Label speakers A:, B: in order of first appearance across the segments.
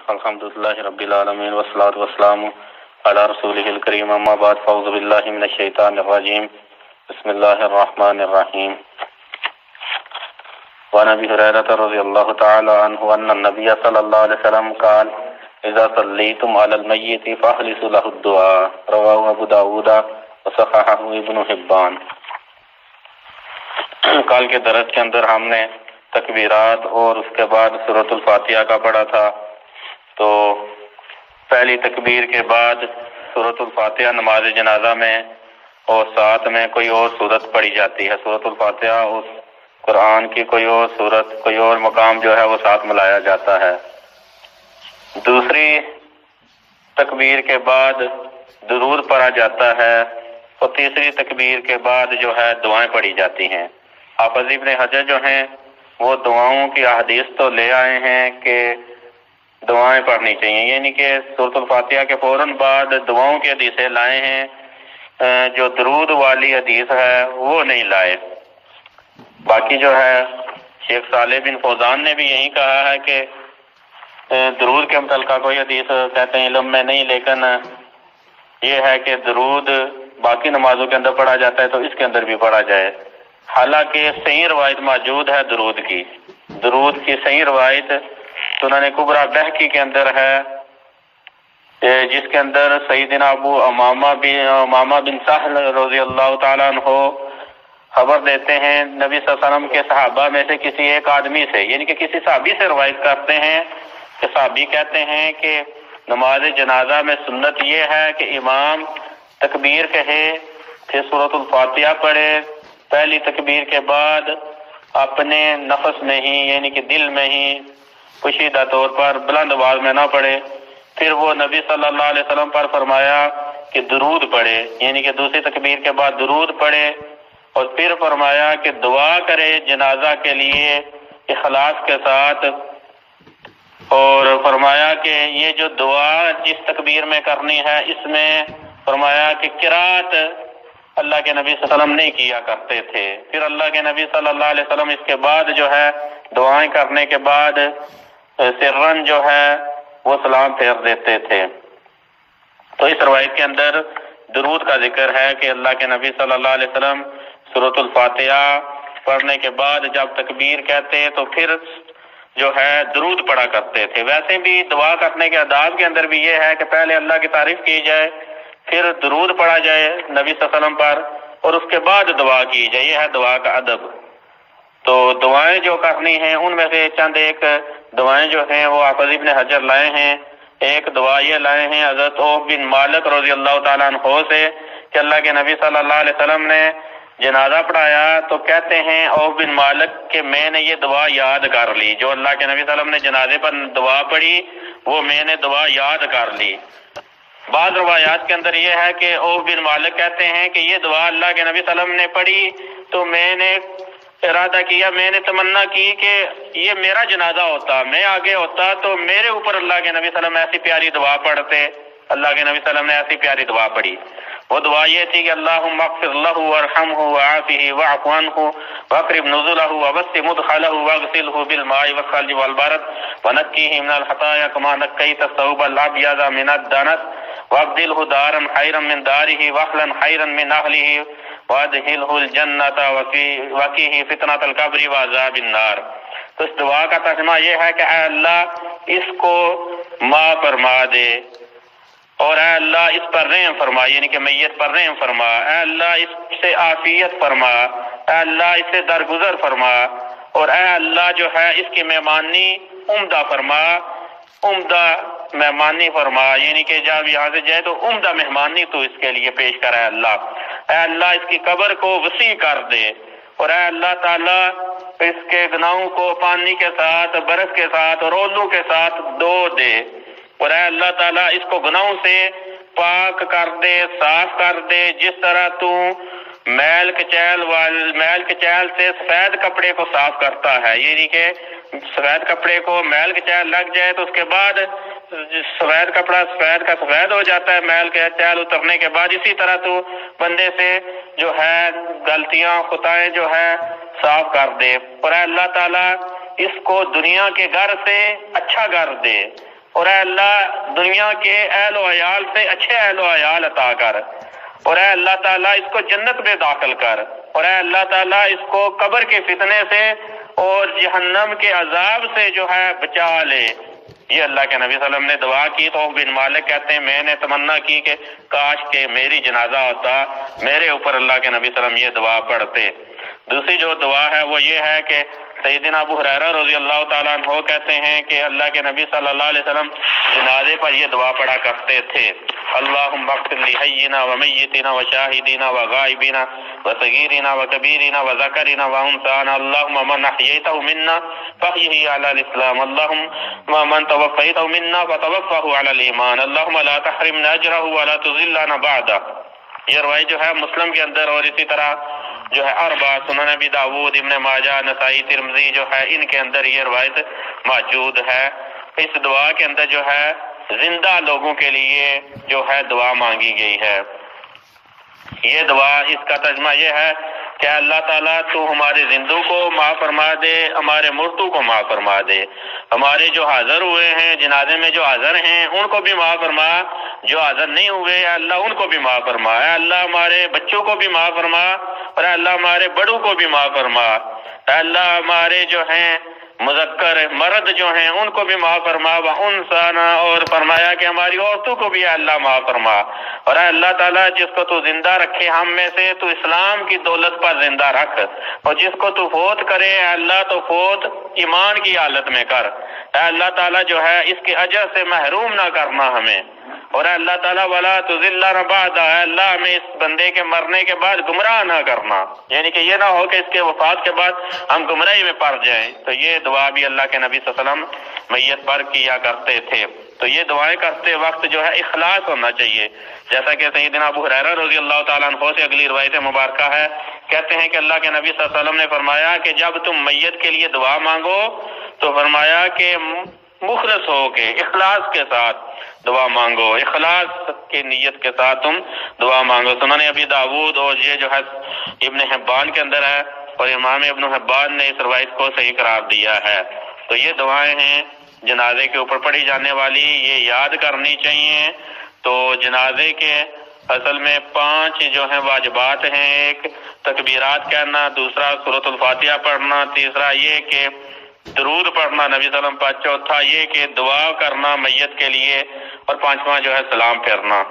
A: الحمدللہ رب العالمین والصلاة والسلام علی رسولہ الکریم، اما بعد فاعوذ باللہ من الشیطان الرجیم، بسم اللہ الرحمن الرحیم۔ وعن ابی ہریرہ رضی اللہ تعالی عنہ ان النبی صلی اللہ علیہ وسلم قال اذا صلیتم علی المیت فاخلصوا له الدعاء، رواہ ابو داؤد وصححہ ابن حبان۔ کل کے درس کے اندر ہم نے تکبیرات اور اس کے بعد سورۃ الفاتحہ کا پڑھا تھا۔ تو پہلی تکبیر کے بعد سورۃ الفاتحہ نماز جنازہ میں اور ساتھ میں کوئی اور سورت پڑھی جاتی ہے۔ سورۃ الفاتحہ اس قرآن کی کوئی اور سورت، کوئی اور مقام جو ہے وہ ساتھ ملایا جاتا ہے۔ دوسری تکبیر کے بعد درود پڑھا جاتا ہے اور تیسری تکبیر کے بعد جو ہے دعائیں پڑھی جاتی ہیں۔ حافظ ابن حجر جو ہیں وہ دعاؤں کی احادیث تو لے آئے ہیں کہ دعائیں پڑھنی چاہیے، یعنی کہ سورۃ الفاتحہ کے فوراً بعد دعاؤں کی حدیثیں لائے ہیں، جو درود والی حدیث ہے وہ نہیں لائے۔ باقی جو ہے شیخ صالح بن فوزان نے بھی یہی کہا ہے کہ درود کے متعلقہ کوئی حدیث کہتے ہیں علم میں نہیں، لیکن یہ ہے کہ درود باقی نمازوں کے اندر پڑھا جاتا ہے تو اس کے اندر بھی پڑھا جائے۔ حالانکہ صحیح روایت موجود ہے درود کی صحیح روایت سنن کبریٰ بہقی کے اندر ہے، جس کے اندر سیدنا ابو امامہ بن سہل رضی اللہ تعالیٰ عنہ خبر دیتے ہیں نبی صلی اللہ علیہ وسلم کے صحابہ میں سے کسی ایک آدمی سے، یعنی کہ کسی صحابی سے روایت کرتے ہیں کہ صحابی کہتے ہیں کہ نماز جنازہ میں سنت یہ ہے کہ امام تکبیر کہے، پھر سورۃ الفاتحہ پڑھے، پہلی تکبیر کے بعد اپنے نفس میں ہی یعنی کہ دل میں ہی پوشیدہ طور پر بلند آواز میں نہ پڑھے، پھر وہ نبی صلی اللہ علیہ وسلم پر فرمایا کہ درود پڑھے، یعنی کہ دوسری تکبیر کے بعد درود پڑھے، اور پھر فرمایا کہ دعا کرے جنازہ کے لیے اخلاص کے ساتھ، اور فرمایا کہ یہ جو دعا جس تکبیر میں کرنی ہے اس میں فرمایا کہ قرات اللہ کے نبی صلی اللہ علیہ وسلم نہیں کیا کرتے تھے۔ پھر اللہ کے نبی صلی اللہ علیہ وسلم اس کے بعد جو ہے دعائیں کرنے کے بعد سرن جو ہے وہ سلام پھیر دیتے تھے۔ تو اس روایت کے اندر درود کا ذکر ہے کہ اللہ کے نبی صلی اللہ علیہ وسلم سورۃ الفاتحہ پڑھنے کے بعد جب تکبیر کہتے تو پھر جو ہے درود پڑھا کرتے تھے۔ ویسے بھی دعا کرنے کے آداب کے اندر بھی یہ ہے کہ پہلے اللہ کی تعریف کی جائے، پھر درود پڑھا جائے نبی صلی اللہ علیہ وسلم پر، اور اس کے بعد دعا کی جائے، یہ ہے دعا کا ادب۔ تو دعائیں جو کرنی ہیں ان میں سے چند ایک دعائیں جو ہیں وہ حافظ ابن حجر لائے ہیں۔ ایک دعا یہ لائے ہیں حضرت عوف بن مالک رضی اللہ تعالیٰ عنہ سے کہ اللہ کے نبی صلی اللہ علیہ وسلم نے جنازہ پڑھایا تو کہتے ہیں عوف بن مالک کہ میں نے یہ دعا یاد کر لی، جو اللہ کے نبی صلی اللہ علیہ وسلم نے جنازے پر دعا پڑھی وہ میں نے دعا یاد کر لی۔ بعض روایات کے اندر یہ ہے کہ عوف بن مالک کہتے ہیں کہ یہ دعا اللہ کے نبی صلی اللہ علیہ وسلم نے پڑھی تو میں نے ارادہ کیا، میں نے تمنا کی کہ یہ میرا جنازہ ہوتا، میں آگے ہوتا تو میرے اوپر اللہ کے نبی صلی اللہ علیہ وسلم ایسی پیاری دعا پڑھتے۔ اللہ کے نبی صلی اللہ علیہ وسلم نے ایسی پیاری دعا پڑھی۔ وہ دعا یہ تھی کہ اللہم اغفر لہ وارحمہ وعافہ واعف عنہ واقرب نزلہ ووسع مدخلہ واغسلہ بالماء والثلج والبرد ونقیہ من الخطایا کما نقیت الثوب الابیض من الدنس وابدلہ دارا خیرا من دارہ واہلا خیرا من اہلہ وادخلہ الجنۃ وقیہ فتنۃ القبر وعذاب النار۔ تو اس دعا کا ترجمہ یہ ہے کہ اے اللہ اس کو معاف فرما دے، اور اے اللہ اس پر رحم فرما، یعنی کہ میت پر رحم فرما، اے اللہ اس سے عافیت فرما، اے اللہ اس سے درگزر فرما، اور اے اللہ جو ہے اس کی مہمانی عمدہ فرما، عمدہ مہمانی فرما، یعنی کہ جب یہاں سے جائے تو عمدہ مہمانی تو اس کے لیے پیش کر، اے اللہ اس کی قبر کو وسیع کر دے، اور اے اللہ تعالیٰ اس کے گناہوں کو پانی کے ساتھ، برف کے ساتھ اور اولو کے ساتھ دھو دے، اور اے اللہ تعالیٰ اس کو گناہوں سے پاک کر دے، صاف کر دے، جس طرح تو میل کچیل سے سفید کپڑے کو صاف کرتا ہے، یعنی کہ سفید کپڑے کو میل کچیل لگ جائے تو اس کے بعد سفید کپڑا سفید کا سفید ہو جاتا ہے میل کچیل اترنے کے بعد، اسی طرح تو بندے سے جو ہے غلطیاں خطائیں جو ہے صاف کر دے، اور اے اللہ تعالیٰ اس کو دنیا کے گھر سے اچھا گھر دے، اور اے اللہ دنیا کے اہل و عیال سے اچھے اہل و عیال عطا کر، اور اے اللہ تعالیٰ اس کو جنت میں داخل کر، اور اے اللہ تعالیٰ اس کو قبر کے فتنے سے اور جہنم کے عذاب سے جو ہے بچا لے۔ یہ اللہ کے نبی صلی اللہ علیہ وسلم نے دعا کی۔ تو بن مالک کہتے ہیں میں نے تمنا کی کہ کاش کہ میری جنازہ ہوتا، میرے اوپر اللہ کے نبی صلی اللہ علیہ وسلم یہ دعا پڑھتے۔ دوسری جو دعا ہے وہ یہ ہے کہ سیدنا ابو ہریرہ رضی اللہ تعالیٰ عنہ کہتے ہیں کہ اللہ کے نبی صلی اللہ علیہ وسلم جنازے پر یہ دعا پڑھا کرتے تھے، اللہم اغفر لحینا ومیتنا وشاہدینا وغائبینا وصغیرنا وکبیرنا وذکرنا وانثانا، اللہم من احییتہ منا فاحیہ علی الاسلام، اللہم من توفیتہ منا فتوفہ علی الایمان، اللہم لا تحرمنا اجرہ ولا تذلنا بعدہ۔ یہ روایت جو ہے مسلم کے اندر، اور اسی طرح جو ہے اربع سنن ابی داؤد، ابن ماجہ، نسائی، ترمذی جو ہے ان کے اندر یہ روایت موجود ہے۔ اس دعا کے اندر جو ہے زندہ لوگوں کے لیے جو ہے دعا مانگی گئی ہے۔ یہ دعا اس کا ترجمہ یہ ہے کہ اللہ تعالیٰ تو ہمارے زندوں کو معاف فرما دے، ہمارے مردوں کو معاف فرما دے، ہمارے جو حاضر ہوئے ہیں جنازے میں جو حاضر ہیں ان کو بھی معاف فرما، جو حاضر نہیں ہوئے اے اللہ ان کو بھی معاف فرما، اے اللہ ہمارے بچوں کو بھی معاف فرما، اور اے اللہ ہمارے بڑوں کو بھی معاف فرما، اے اللہ ہمارے جو ہیں مذکر مرد جو ہیں ان کو بھی معاف فرما، وانثانا، اور فرمایا کہ ہماری عورتوں کو بھی اے اللہ معاف فرما، اور اے اللہ تعالیٰ جس کو تو زندہ رکھے ہم میں سے تو اسلام کی دولت پر زندہ رکھ، اور جس کو تو فوت کرے اے اللہ تو فوت ایمان کی حالت میں کر، اے اللہ تعالیٰ جو ہے اس کے اجر سے محروم نہ کرنا ہمیں، اور اے اللہ تعالیٰ ولا تذلنا بعد، اے اللہ ہمیں اس بندے کے مرنے کے بعد گمراہ نہ کرنا، یعنی کہ یہ نہ ہو کہ اس کے وفات کے بعد ہم گمراہی میں پڑ جائیں۔ تو یہ دعا بھی اللہ کے نبی صلی اللہ علیہ وسلم میت پر کیا کرتے تھے۔ تو یہ دعائیں کرتے وقت جو ہے اخلاص ہونا چاہیے، جیسا کہ سیدنا ابو ہریرہ رضی اللہ تعالیٰ عنہ سے اگلی روایت مبارکہ ہے، کہتے ہیں کہ اللہ کے نبی صلی اللہ علیہ وسلم نے فرمایا کہ جب تم میت کے لیے دعا مانگو تو فرمایا کہ مخلص ہو کے اخلاص کے ساتھ دعا مانگو، اخلاص کی نیت کے ساتھ تم دعا مانگو۔ سنن ابی داؤد اور یہ جو ہے ابن حبان کے اندر ہے، اور امام ابن حبان نے اس روایت کو صحیح قرار دیا ہے۔ تو یہ دعائیں ہیں جنازے کے اوپر پڑھی جانے والی، یہ یاد کرنی چاہیے۔ تو جنازے کے اصل میں 5 جو ہیں واجبات ہیں، ایک تکبیرات کہنا، دوسرا سورۃ الفاتحہ پڑھنا، تیسرا یہ کہ درود پڑھنا نبی صلی اللہ علیہ وسلم پر، چوتھا یہ کہ دعا کرنا میت کے لیے، اور 5واں جو ہے سلام پھیرنا۔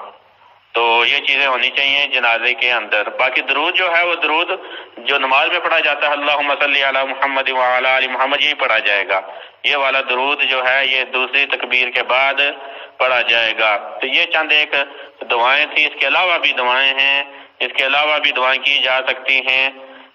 A: تو یہ چیزیں ہونی چاہیے جنازے کے اندر۔ باقی درود جو ہے وہ درود جو نماز میں پڑھا جاتا ہے، اللہم صلی علی محمد وعلی آل محمد، یہی پڑھا جائے گا۔ یہ والا درود جو ہے یہ دوسری تکبیر کے بعد پڑھا جائے گا۔ تو یہ چند ایک دعائیں تھیں، اس کے علاوہ بھی دعائیں ہیں، اس کے علاوہ بھی دعائیں کی جا سکتی ہیں۔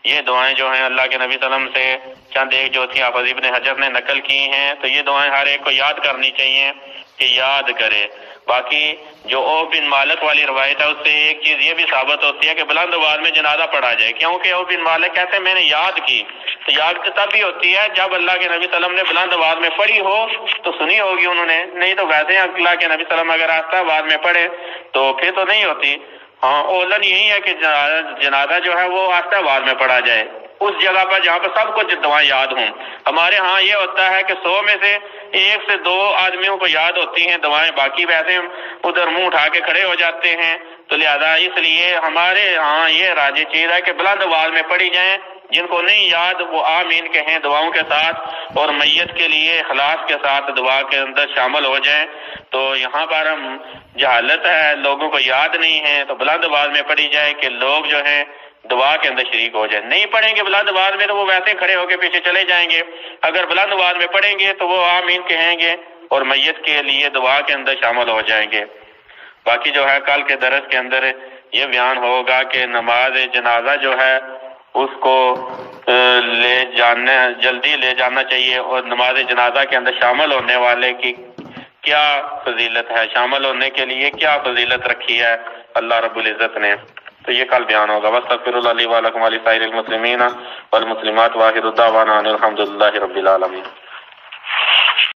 A: یہ دعائیں جو ہیں اللہ کے نبی صلی اللہ علیہ وسلم سے چند ایک جو تھی حافظ ابن حجر نے نقل کی ہیں، تو یہ دعائیں ہر ایک کو یاد کرنی چاہیے کہ یاد کرے۔ باقی جو او بن مالک والی روایت ہے اس سے ایک چیز یہ بھی ثابت ہوتی ہے کہ بلند آواز میں جنازہ پڑھا جائے، کیونکہ او بن مالک کہتے ہیں میں نے یاد کی، تو یاد تب بھی ہوتی ہے جب اللہ کے نبی صلی اللہ علیہ وسلم نے بلند آواز میں پڑھی ہو تو سنی ہوگی انہوں نے، نہیں تو ویسے اللہ کے نبی صلی اللہ علیہ وسلم اگر آہستہ آواز میں پڑھے تو پھر تو نہیں ہوتی۔ ہاں اولن یہی ہے کہ جنازہ جو ہے وہ آہستہ آواز میں پڑھا جائے اس جگہ پر جہاں پر سب کو دعائیں یاد ہوں۔ ہمارے ہاں یہ ہوتا ہے کہ 100 میں سے 1 سے 2 آدمیوں کو یاد ہوتی ہیں دعائیں، باقی ویسے ادھر منہ اٹھا کے کھڑے ہو جاتے ہیں۔ تو لہذا اس لیے ہمارے ہاں یہ راجی چیز ہے کہ بلند آواز میں پڑھی جائیں، جن کو نہیں یاد وہ آمین کہیں دعاؤں کے ساتھ، اور میت کے لیے اخلاص کے ساتھ دعا کے اندر شامل ہو جائیں۔ تو یہاں پر جہالت ہے، لوگوں کو یاد نہیں ہے، تو بلند آواز میں پڑھی جائے کہ لوگ جو ہیں دعا کے اندر شریک ہو جائیں۔ نہیں پڑھیں گے بلند آواز میں تو وہ ویسے کھڑے ہو کے پیچھے چلے جائیں گے، اگر بلند آواز میں پڑھیں گے تو وہ آمین کہیں گے اور میت کے لیے دعا کے اندر شامل ہو جائیں گے۔ باقی جو ہے کل کے درس کے اندر یہ بیان ہوگا کہ نماز جنازہ جو ہے اس کو جلدی لے جانا چاہیے، اور نماز جنازہ کے اندر شامل ہونے والے کی کیا فضیلت ہے، شامل ہونے کے لیے کیا فضیلت رکھی ہے اللہ رب العزت نے، تو یہ کل بیان ہوگا۔ واستغفر اللہ لی ولکم ولسائر المسلمین والمسلمات، واخر دعوانا ان الحمد للہ رب العالمین۔